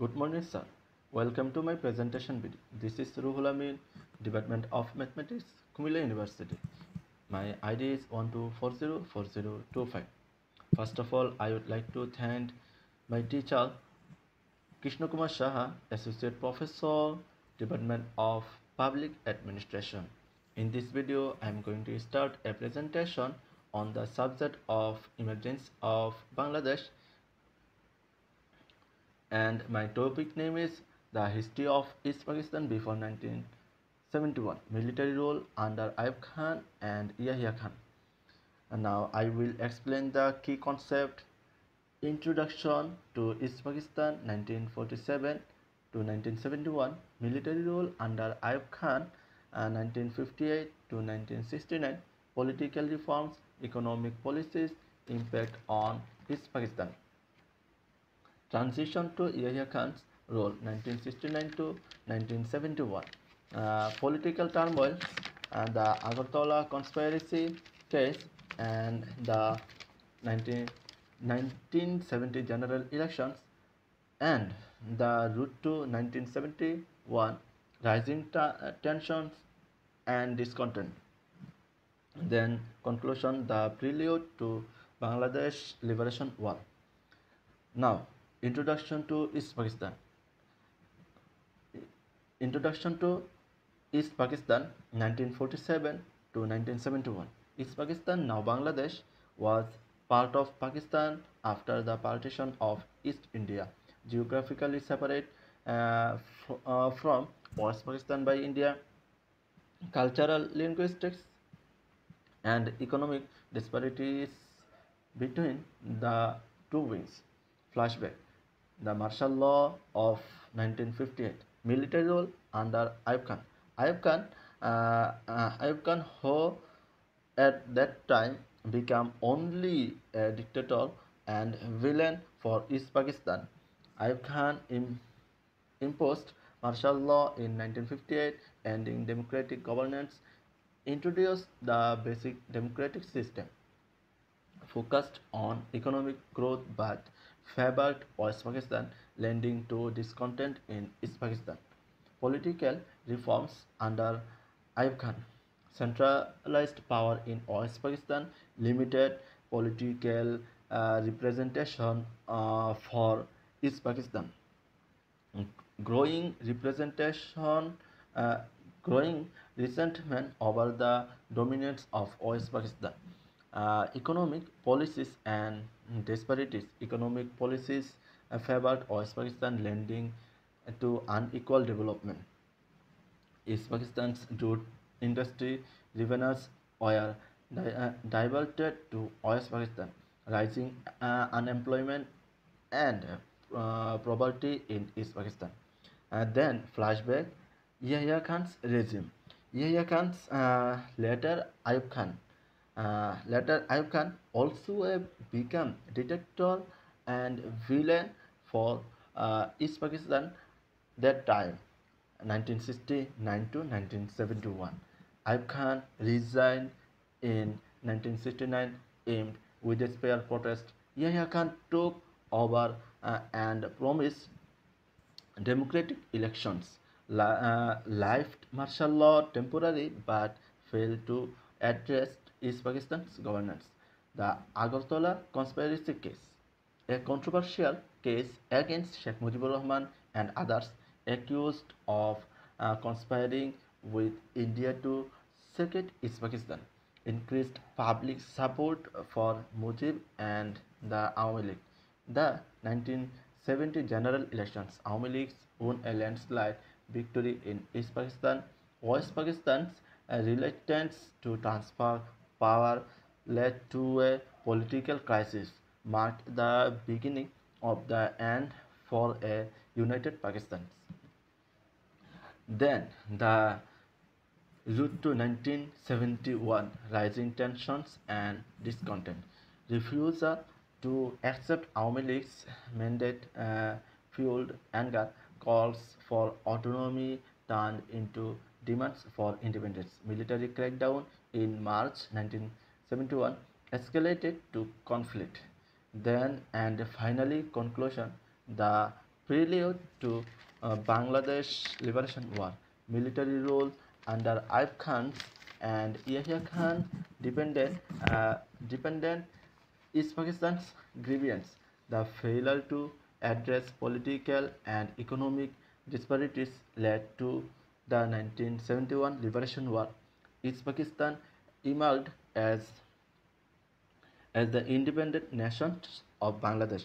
Good morning, sir. Welcome to my presentation video. This is Ruhul Amin, Department of Mathematics, Kumila University. My ID is 12404025. First of all, I would like to thank my teacher, Krishna Kumar Shaha, Associate Professor, Department of Public Administration. In this video, I am going to start a presentation on the subject of emergence of Bangladesh, and my topic name is the history of East Pakistan before 1971, military rule under Ayub Khan and Yahya Khan. And now I will explain the key concept. Introduction to East Pakistan 1947 to 1971, military rule under Ayub Khan 1958 to 1969, political reforms, economic policies, impact on East Pakistan. Transition to Yahya Khan's role 1969 to 1971. Political turmoil and the Agartala conspiracy case and the 1970 general elections and the route to 1971, rising tensions and discontent. Then conclusion, the prelude to Bangladesh Liberation War. Now, introduction to East Pakistan. Introduction to East Pakistan 1947 to 1971. East Pakistan, now Bangladesh, was part of Pakistan after the partition of East India, geographically separate from West Pakistan by India. Cultural, linguistics, and economic disparities between the two wings. Flashback. The martial law of 1958. Military rule under Ayub Khan. Ayub Khan, who at that time became only a dictator and villain for East Pakistan. Ayub Khan imposed martial law in 1958, ending democratic governance, introduced the basic democratic system, focused on economic growth but favored West Pakistan, leading to discontent in East Pakistan. Political reforms under Ayub Khan. Centralized power in West Pakistan, limited political representation for East Pakistan. Growing representation, uh, growing resentment over the dominance of West Pakistan. Economic policies and disparities. Economic policies favored West Pakistan, lending to unequal development. East Pakistan's jute industry revenues were diverted to West Pakistan, rising unemployment and poverty in East Pakistan. Then flashback, Yahya Khan's regime. Yahya Khan's later Ayub Khan also became dictator and villain for East Pakistan that time, 1969 to 1971. Ayub Khan resigned in 1969 aimed with a spare protest. Yahya Khan took over and promised democratic elections, left martial law temporarily but failed to address East Pakistan's governance. The Agartala conspiracy case, a controversial case against Sheikh Mujibur Rahman and others accused of conspiring with India to secede East Pakistan, increased public support for Mujib and the Awami League. The 1970 general elections, Awami League won a landslide victory in East Pakistan. West Pakistan's reluctance to transfer power led to a political crisis, marked the beginning of the end for a united Pakistan. Then the route to 1971, rising tensions and discontent. Refusal to accept Awami League's mandate fueled anger. Calls for autonomy turned into demands for independence. Military crackdown in March 1971 escalated to conflict. Then and finally conclusion, the prelude to Bangladesh Liberation War. Military rule under Ayub Khan and Yahya Khan dependent East Pakistan's grievance. The failure to address political and economic disparities led to the 1971 Liberation War. East Pakistan emerged as the independent nation of Bangladesh.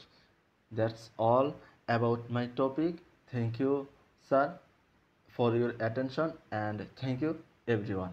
That's all about my topic. Thank you, sir, for your attention, and thank you, everyone.